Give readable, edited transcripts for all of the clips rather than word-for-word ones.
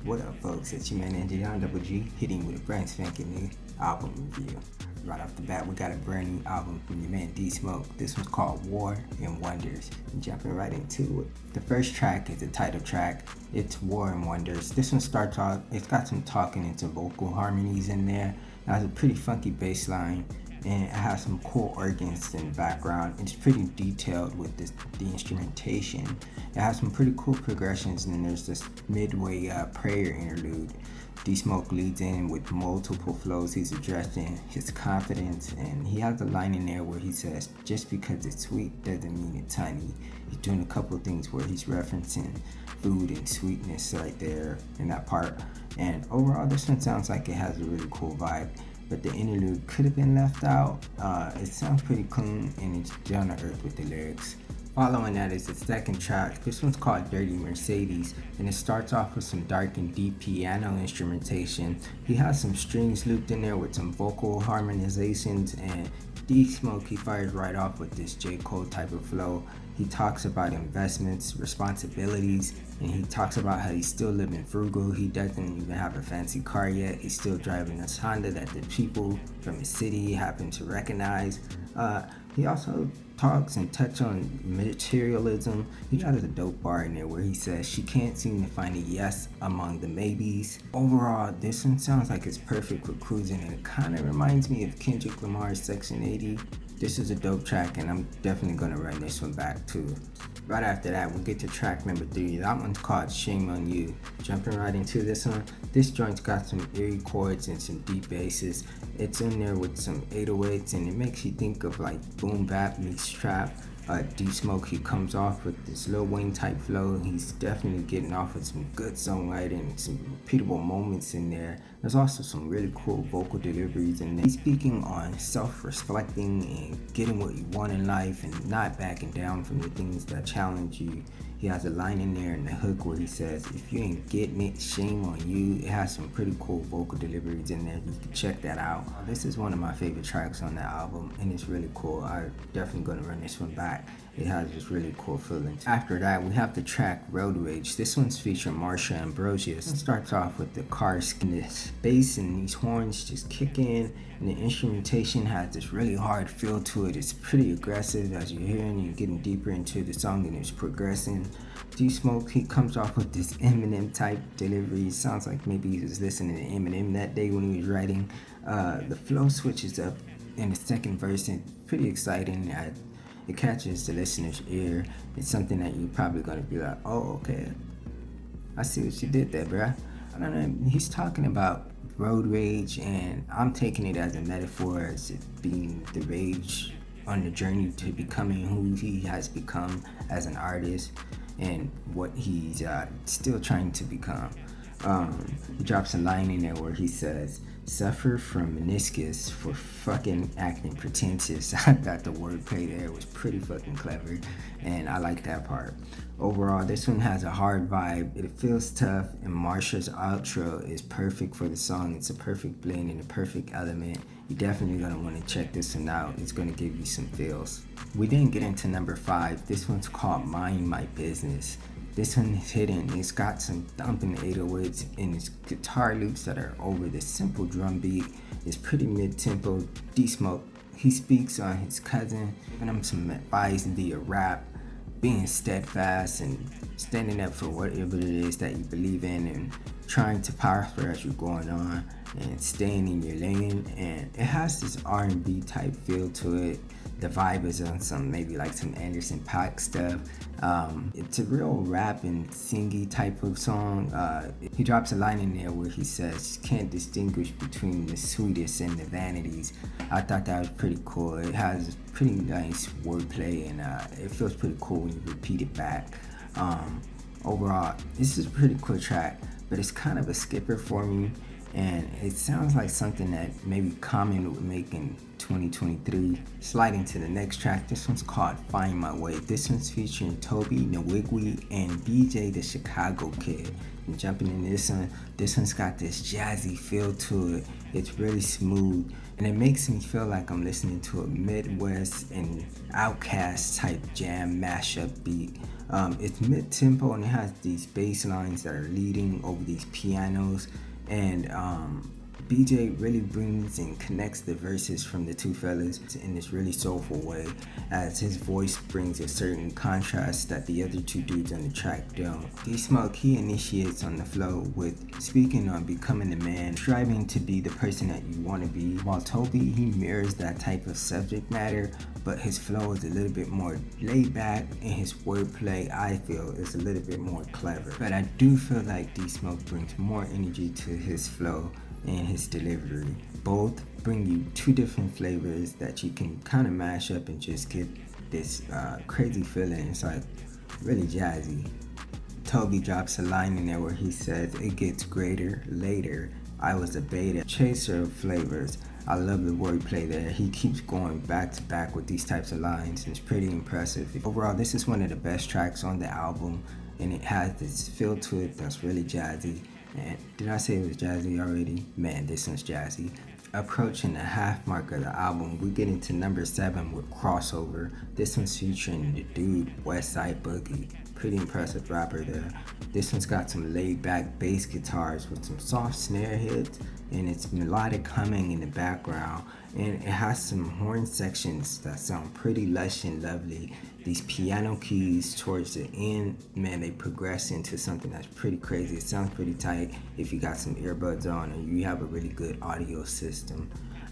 What up, folks? It's your man John Double G hitting with a brand spanking new album review. Right off the bat, we got a brand new album from your man D Smoke. This one's called War and Wonders. And jumping right into it. The first track is the title track. It's War and Wonders. This one starts off, it's got some talking and some vocal harmonies in there. It has a pretty funky bass line, and it has some cool organs in the background. It's pretty detailed with the instrumentation. It has some pretty cool progressions, and then there's this midway prayer interlude. D Smoke leads in with multiple flows. He's addressing his confidence, and he has a line in there where he says, just because it's sweet doesn't mean it's honey. He's doing a couple of things where he's referencing food and sweetness right there in that part. And overall, this one sounds like it has a really cool vibe, but the interlude could have been left out. It sounds pretty clean, and it's down to earth with the lyrics. Following that is the second track. This one's called Dirty Mercedes, and it starts off with some dark and deep piano instrumentation. He has some strings looped in there with some vocal harmonizations, and D Smoke, he fires right off with this J. Cole type of flow. He talks about investments, responsibilities, and he talks about how he's still living frugal. He doesn't even have a fancy car yet. He's still driving a Honda that the people from his city happen to recognize. He also talks and touches on materialism. He got a dope bar in there where he says she can't seem to find a yes among the maybes. Overall, this one sounds like it's perfect for cruising, and it kind of reminds me of Kendrick Lamar's Section 80. This is a dope track, and I'm definitely gonna run this one back too. Right after that, we'll get to track number 3. That one's called Shame on You. Jumping right into this one, this joint's got some eerie chords and some deep basses. It's in there with some 808s, and it makes you think of like boom bap meets trap. D Smoke, he comes off with this Lil Wayne type flow. He's definitely getting off with some good songwriting, some repeatable moments in there. There's also some really cool vocal deliveries in there. He's speaking on self-reflecting and getting what you want in life and not backing down from the things that challenge you. He has a line in there in the hook where he says, if you ain't getting it, shame on you. It has some pretty cool vocal deliveries in there. You can check that out. This is one of my favorite tracks on the album, and it's really cool. I'm definitely going to run this one back. It has this really cool feeling. After that, we have the track Road Rage. This one's featuring Marsha Ambrosius. It starts off with the car this bass and these horns just kick in, and the instrumentation has this really hard feel to it. It's pretty aggressive as you're hearing, you're getting deeper into the song and it's progressing. D Smoke, he comes off with this Eminem type delivery. It sounds like maybe he was listening to Eminem that day when he was writing. The flow switches up in the second verse, and pretty exciting. It catches the listener's ear. It's something that you're probably gonna be like, oh, okay, I see what you did there, bruh. I don't know, he's talking about road rage, and I'm taking it as a metaphor as it being the rage on the journey to becoming who he has become as an artist and what he's still trying to become. He drops a line in there where he says, suffer from meniscus for fucking acting pretentious. I thought the wordplay there was pretty fucking clever, and I like that part. Overall, this one has a hard vibe. It feels tough, and Marsha's outro is perfect for the song. It's a perfect blend and a perfect element. You're definitely gonna want to check this one out. It's gonna give you some feels. We didn't get into number 5. This one's called Mind My Business. This one is hidden. It's got some thumping 808s and it's guitar loops that are over the simple drum beat. It's pretty mid-tempo. D Smoke, he speaks on his cousin, giving him some advice via rap, being steadfast and standing up for whatever it is that you believe in and trying to prosper as you're going on and staying in your lane. And it has this R&B type feel to it. The vibe is on some maybe like some Anderson .Paak stuff. It's a real rap and singy type of song. He drops a line in there where he says, can't distinguish between the sweetest and the vanities. I thought that was pretty cool. It has pretty nice wordplay, and it feels pretty cool when you repeat it back. Overall, this is a pretty cool track, but it's kind of a skipper for me, and it sounds like something that maybe Common would make in 2023. Sliding to the next track, this one's called Find My Way. This one's featuring Toby Nwigwe and BJ the Chicago Kid. And jumping in this one's got this jazzy feel to it. It's really smooth. And it makes me feel like I'm listening to a Midwest and Outcast type jam mashup beat. It's mid-tempo and it has these bass lines that are leading over these pianos, and BJ really brings and connects the verses from the two fellas in this really soulful way, as his voice brings a certain contrast that the other two dudes on the track don't. D-Smoke, he initiates on the flow with speaking on becoming a man, striving to be the person that you want to be, while Toby, he mirrors that type of subject matter, but his flow is a little bit more laid back and his wordplay, I feel, is a little bit more clever. But I do feel like D-Smoke brings more energy to his flow and his delivery. Both bring you two different flavors that you can kind of mash up and just get this crazy feeling. It's like really jazzy. Toby drops a line in there where he says, "It gets greater later. I was a beta chaser of flavors." I love the wordplay there. He keeps going back to back with these types of lines, and it's pretty impressive. Overall, this is one of the best tracks on the album, and it has this feel to it that's really jazzy. And did I say it was jazzy already? Man, this one's jazzy. Approaching the half mark of the album, we get into number 7 with Crossover. This one's featuring the dude Westside Boogie. Pretty impressive rapper there. This one's got some laid back bass guitars with some soft snare hits, and it's melodic humming in the background, and it has some horn sections that sound pretty lush and lovely. These piano keys towards the end, man, they progress into something that's pretty crazy. It sounds pretty tight if you got some earbuds on or you have a really good audio system.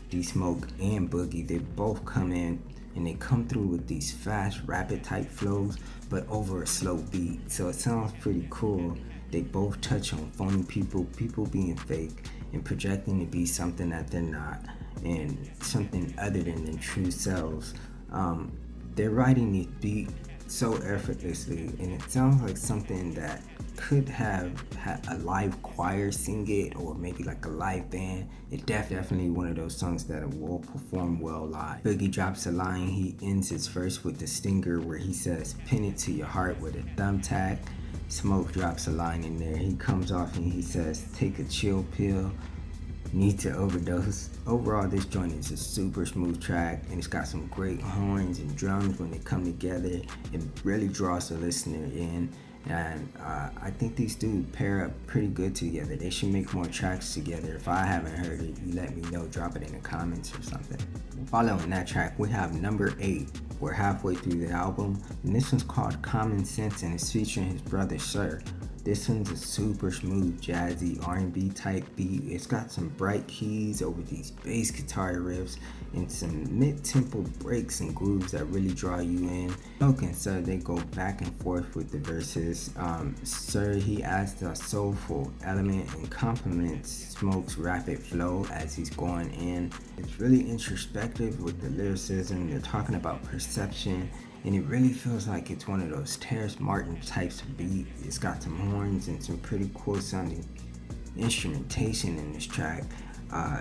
D-Smoke and Boogie, they both come in and they come through with these fast, rapid type flows, but over a slow beat. So it sounds pretty cool. They both touch on phony people being fake and projecting to be something that they're not, and something other than their true selves. They're writing this beat so effortlessly, and it sounds like something that could have a live choir sing it, or maybe like a live band. It's definitely one of those songs that will perform well live. Boogie drops a line. He ends his verse with the stinger where he says, "Pin it to your heart with a thumbtack." Smoke drops a line in there. He comes off and he says, "Take a chill pill. Need to overdose." Overall, this joint is a super smooth track, and it's got some great horns and drums when they come together. It really draws the listener in, and I think these dudes pair up pretty good together. They should make more tracks together. If I haven't heard it, you let me know, drop it in the comments or something. Following that track, we have number 8. We're halfway through the album, and this one's called Common Sense, and it's featuring his brother Sir. This one's a super smooth, jazzy R&B type beat. It's got some bright keys over these bass guitar riffs and some mid-tempo breaks and grooves that really draw you in. Smoke and Sir, they go back and forth with the verses. Sir, he adds a soulful element and complements Smoke's rapid flow as he's going in. It's really introspective with the lyricism. They're talking about perception, and it really feels like it's one of those Terrace Martin types of beat. It's got some horns and some pretty cool sounding instrumentation in this track.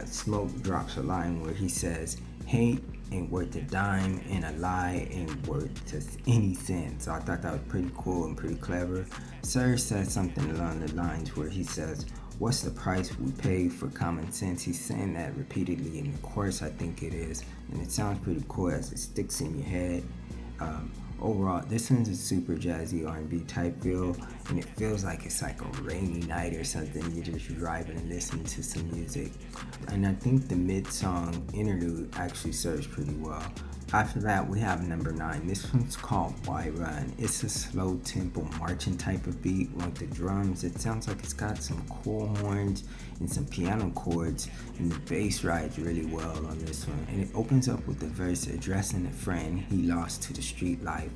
Smoke drops a line where he says, "Hate ain't worth a dime, and a lie ain't worth any cent." So I thought that was pretty cool and pretty clever. Sir says something along the lines where he says, "What's the price we pay for common sense?" He's saying that repeatedly in the chorus, I think it is, and it sounds pretty cool as it sticks in your head. Overall, this one's a super jazzy R&B type feel, and it feels like it's like a rainy night or something. You're just driving and listening to some music, and I think the mid-song interlude actually serves pretty well. After that, we have number 9. This one's called Why Run. It's a slow tempo marching type of beat with the drums. It sounds like it's got some cool horns and some piano chords, and the bass rides really well on this one. And it opens up with the verse addressing a friend he lost to the street life.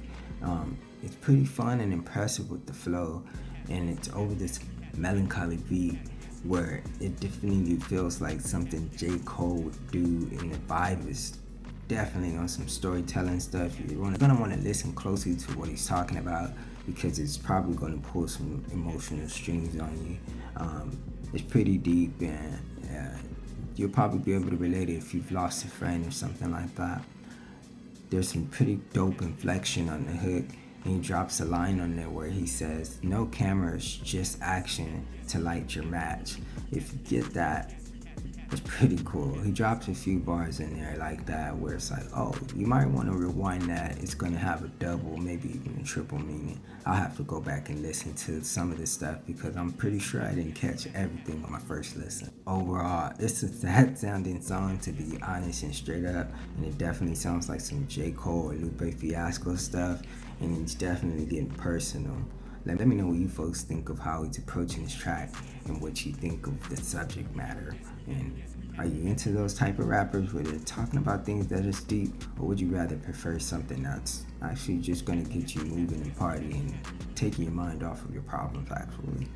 It's pretty fun and impressive with the flow, and it's over this melancholy beat where it definitely feels like something J. Cole would do, and the vibe is definitely on some storytelling stuff. You're gonna want to listen closely to what he's talking about, because it's probably gonna pull some emotional strings on you. It's pretty deep, and you'll probably be able to relate it if you've lost a friend or something like that. There's some pretty dope inflection on the hook, and he drops a line on there where he says, "No cameras, just action to light your match." If you get that, It's pretty cool. He drops a few bars in there like that where it's like, oh, you might want to rewind that. It's going to have a double, maybe even a triple meaning. I'll have to go back and listen to some of this stuff because I'm pretty sure I didn't catch everything on my first listen. Overall, it's a sad sounding song, to be honest and straight up, and it definitely sounds like some J. Cole or Lupe Fiasco stuff, and it's definitely getting personal. Let me know what you folks think of how he's approaching this track and what you think of the subject matter. And are you into those type of rappers where they're talking about things that is deep, or would you rather prefer something that's actually just going to get you moving and partying and taking your mind off of your problems actually?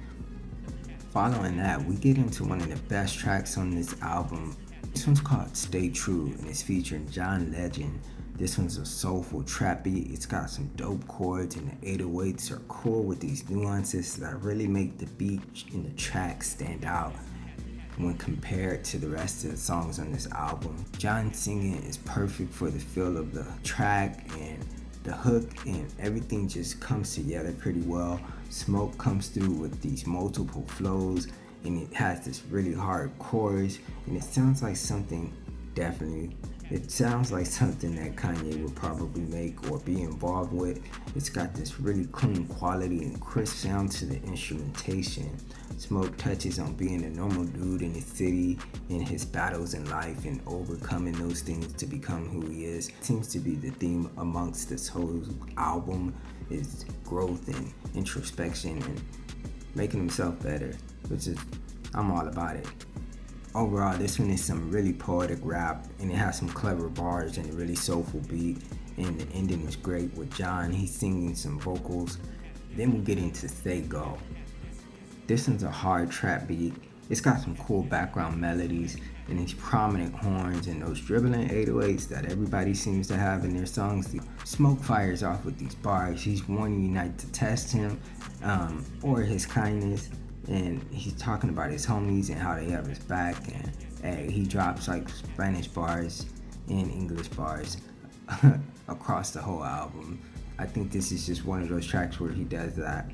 Following that, we get into one of the best tracks on this album. This one's called Stay True and it's featuring John Legend. This one's a soulful trap beat. It's got some dope chords and the 808s are cool with these nuances that really make the beat and the track stand out when compared to the rest of the songs on this album. John singing is perfect for the feel of the track, and the hook and everything just comes together pretty well. Smoke comes through with these multiple flows and it has this really hard chorus, and it sounds like something that Kanye would probably make or be involved with. It's got this really clean quality and crisp sound to the instrumentation. Smoke touches on being a normal dude in the city and his battles in life and overcoming those things to become who he is. It seems to be the theme amongst this whole album is growth and introspection and making himself better, which is, I'm all about it. Overall, this one is some really poetic rap, and it has some clever bars and a really soulful beat, and the ending was great with John. He's singing some vocals. Then we'll get into Segal. This one's a hard trap beat. It's got some cool background melodies and these prominent horns and those dribbling 808s that everybody seems to have in their songs. Smoke fires off with these bars. He's wanting you not to test him or his kindness, and he's talking about his homies and how they have his back, and hey, he drops like Spanish bars and English bars across the whole album. I think this is just one of those tracks where he does that.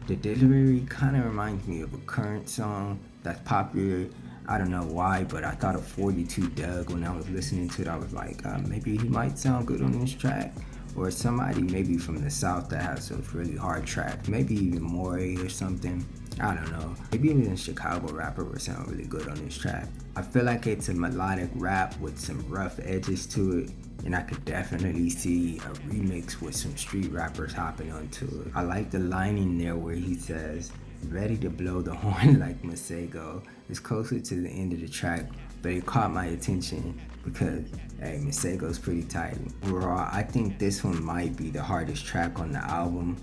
The delivery kind of reminds me of a current song that's popular. I don't know why, but I thought of 42 Doug when I was listening to it. I was like, maybe he might sound good on this track. Or somebody maybe from the South that has those really hard tracks. Maybe even Morey or something. I don't know. Maybe even a Chicago rapper would sound really good on this track. I feel like it's a melodic rap with some rough edges to it, and I could definitely see a remix with some street rappers hopping onto it. I like the line in there where he says, ready to blow the horn like Segal. It's closer to the end of the track, but it caught my attention because, hey, Segal's pretty tight. Overall, I think this one might be the hardest track on the album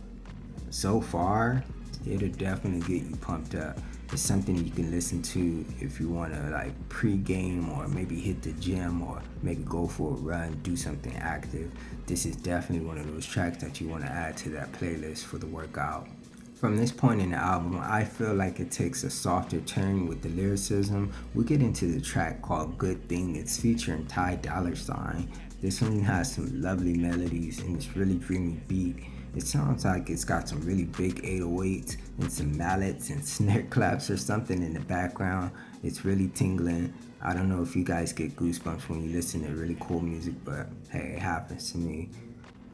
so far. It'll definitely get you pumped up. It's something you can listen to if you want to like pre-game or maybe hit the gym or maybe go for a run, do something active. This is definitely one of those tracks that you want to add to that playlist for the workout. From this point in the album, I feel like it takes a softer turn with the lyricism. We get into the track called Good Thing. It's featuring Ty Dolla $ign. This one has some lovely melodies and it's really dreamy beat. It sounds like it's got some really big 808s and some mallets and snare claps or something in the background. It's really tingling. I don't know if you guys get goosebumps when you listen to really cool music, but hey, it happens to me.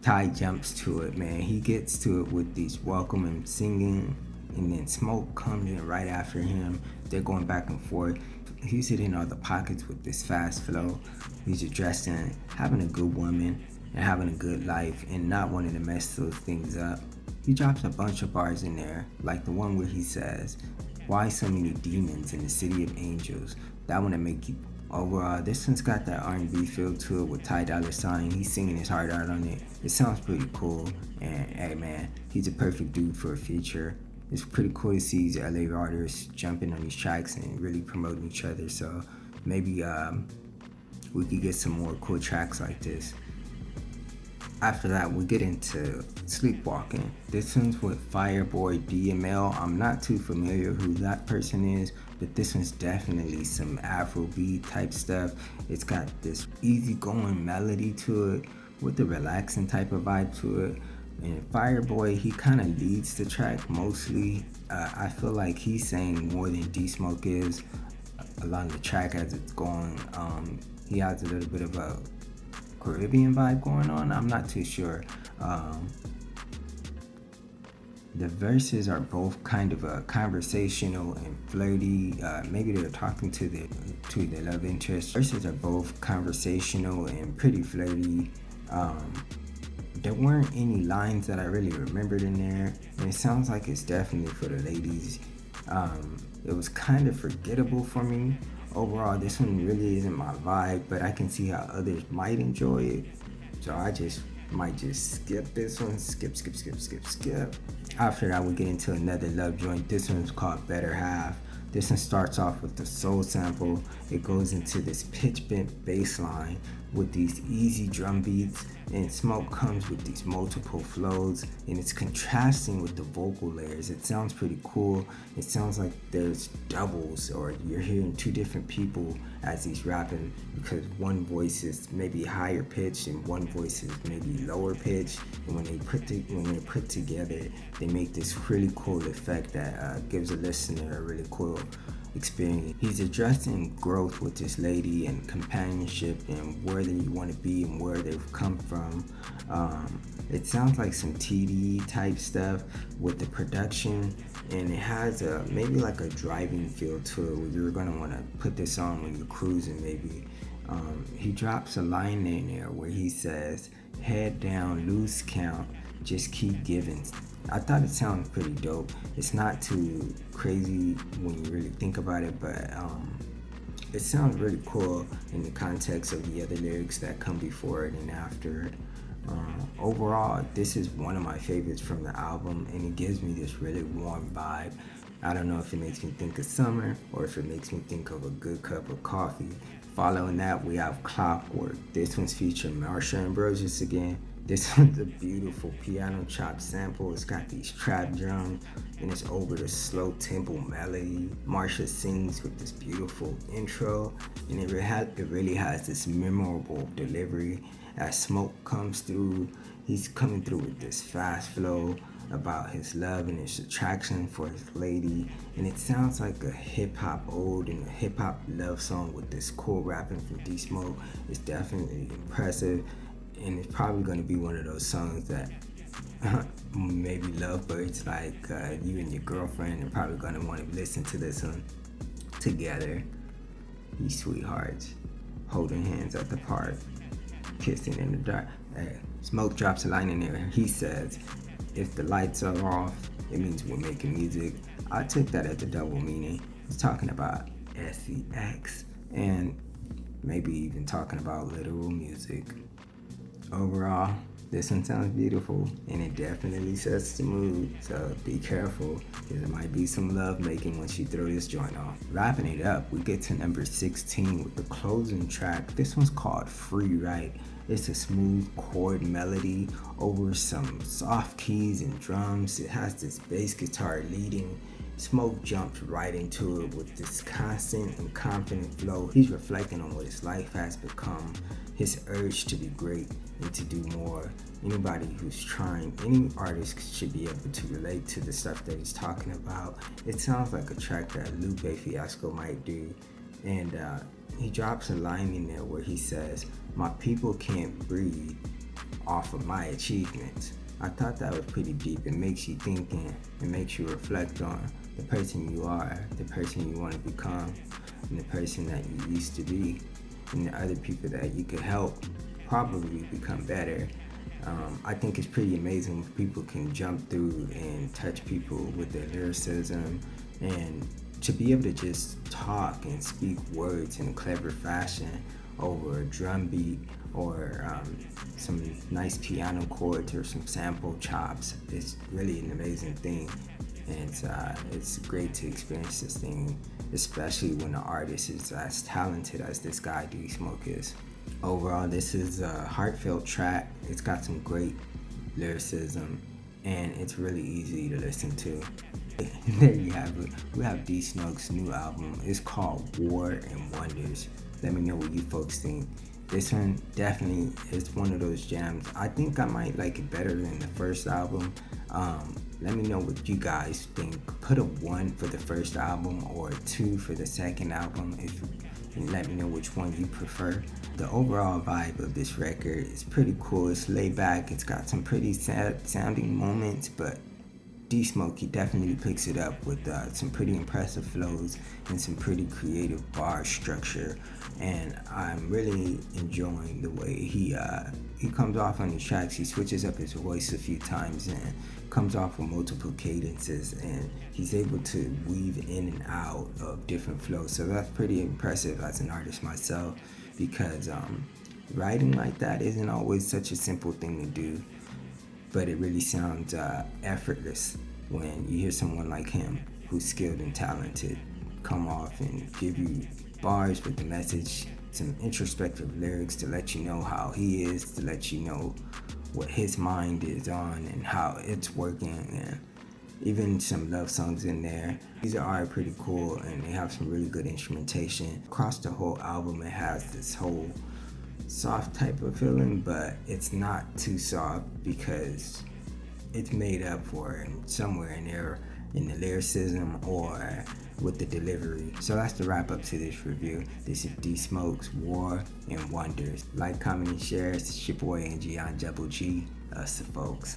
Ty jumps to it, man. He gets to it with these welcoming singing, and then Smoke comes in right after him. They're going back and forth. He's hitting all the pockets with this fast flow. He's addressing having a good woman and having a good life and not wanting to mess those things up. He drops a bunch of bars in there, like the one where he says, why so many demons in the city of angels? That one to make you. Overall, this one's got that R&B feel to it with Ty Dolla $ign. He's singing his heart out on it. It sounds pretty cool, and hey man, he's a perfect dude for a feature. It's pretty cool to see these LA artists jumping on these tracks and really promoting each other, so maybe we could get some more cool tracks like this. After that, we get into Sleepwalking. This one's with Fireboy DML. I'm not too familiar who that person is, but this one's definitely some Afrobeat type stuff. It's got this easygoing melody to it with a relaxing type of vibe to it. And Fireboy, he kind of leads the track mostly. I feel like he's saying more than D-Smoke is. along the track as it's going. He has a little bit of a Caribbean vibe going on. I'm not too sure. The verses are both kind of conversational and flirty. Maybe they're talking to the love interest. Verses are both conversational and pretty flirty. There weren't any lines that I really remembered in there, and it sounds like it's definitely for the ladies. It was kind of forgettable for me. Overall, this one really isn't my vibe, but I can see how others might enjoy it. So I might just skip this one. Skip. After that, we get into another love joint. This one's called Better Half. This one starts off with the soul sample. It goes into this pitch bent bass line with these easy drum beats, and Smoke comes with these multiple flows, and it's contrasting with the vocal layers. It sounds pretty cool. It sounds like there's doubles, or you're hearing two different people as he's rapping, because one voice is maybe higher pitched and one voice is maybe lower pitched, and when they're put together, they make this really cool effect that gives a listener a really cool experience. He's addressing growth with this lady and companionship and where you want to be and where they've come from. It sounds like some TD type stuff with the production, and it has maybe like a driving feel to it where you're going to want to put this on when you're cruising maybe. He drops a line in there where he says, "Head down, lose count, just keep giving." I thought it sounded pretty dope. It's not too crazy when you really think about it, but it sounds really cool in the context of the other lyrics that come before it and after it. Overall, this is one of my favorites from the album, and it gives me this really warm vibe. I don't know if it makes me think of summer or if it makes me think of a good cup of coffee. Following that, we have Clockwork. This one's featuring Marsha Ambrosius again. This one's a beautiful piano chop sample. It's got these trap drums, and it's over the slow tempo melody. Marsha sings with this beautiful intro, and it really has this memorable delivery. As Smoke comes through, he's coming through with this fast flow about his love and his attraction for his lady, and it sounds like a hip-hop ode and a hip-hop love song with this cool rapping from D Smoke. It's definitely impressive, and it's probably going to be one of those songs that maybe lovebirds like you and your girlfriend are probably going to want to listen to this one together. You sweethearts holding hands at the park, kissing in the dark. Smoke drops a line in there. He says, "If the lights are off, it means we're making music." I took that as a double meaning. He's talking about sex and maybe even talking about literal music. Overall, this one sounds beautiful, and it definitely sets the mood, so be careful, because there might be some love making once you throw this joint off. Wrapping it up, we get to number 16 with the closing track. This one's called Free Right. It's a smooth chord melody over some soft keys and drums. It has this bass guitar leading. Smoke jumps right into it with this constant and confident flow. He's reflecting on what his life has become, his urge to be great and to do more. Anybody who's trying, any artist should be able to relate to the stuff that he's talking about. It sounds like a track that Lupe Fiasco might do. And he drops a line in there where he says, "My people can't breathe off of my achievements." I thought that was pretty deep. It makes you think, and it makes you reflect on the person you are, the person you want to become, and the person that you used to be, and the other people that you could help probably become better. I think it's pretty amazing when people can jump through and touch people with their lyricism, and to be able to just talk and speak words in a clever fashion over a drum beat or some nice piano chords or some sample chops. It's really an amazing thing, and it's great to experience this thing, especially when the artist is as talented as this guy D Smoke is. Overall, this is a heartfelt track. It's got some great lyricism, and it's really easy to listen to. There you have it. We have D Smoke's new album. It's called War and Wonders. Let me know what you folks think. This one definitely is one of those jams. I think I might like it better than the first album. Let me know what you guys think. Put a 1 for the first album or a 2 for the second album, and let me know which one you prefer. The overall vibe of this record is pretty cool. It's laid back. It's got some pretty sad sounding moments, but D-Smoke, he definitely picks it up with some pretty impressive flows and some pretty creative bar structure. And I'm really enjoying the way he comes off on these tracks. He switches up his voice a few times and comes off with multiple cadences, and he's able to weave in and out of different flows. So that's pretty impressive as an artist myself, because writing like that isn't always such a simple thing to do, but it really sounds effortless when you hear someone like him, who's skilled and talented, come off and give you bars with the message, some introspective lyrics to let you know how he is, to let you know what his mind is on and how it's working, and even some love songs in there. These are pretty cool, and they have some really good instrumentation. Across the whole album, it has this whole soft type of feeling, but it's not too soft because it's made up for it somewhere in there in the lyricism or with the delivery. So that's the wrap up to this review. This is D-Smoke's War and Wonders. Like, comment, and share. It's your boy Untitled G, us the folks.